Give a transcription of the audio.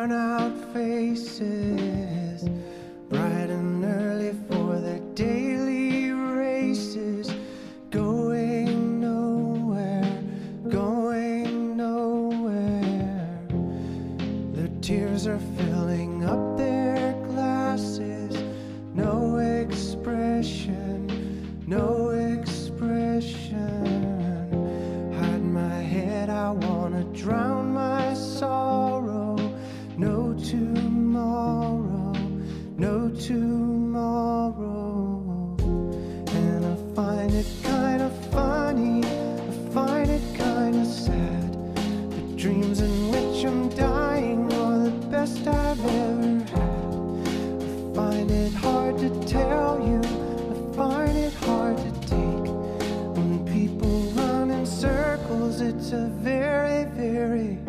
worn out faces, bright and early for their daily races, going nowhere, going nowhere. Their tears are filling up their glasses, no expression, no expression. Hide my head, I wanna drown my sorrow. No tomorrow, no tomorrow. And I find it kinda funny, I find it kinda sad. The dreams in which I'm dying are the best I've ever had. I find it hard to tell you, I find it hard to take. When people run in circles, it's a very, very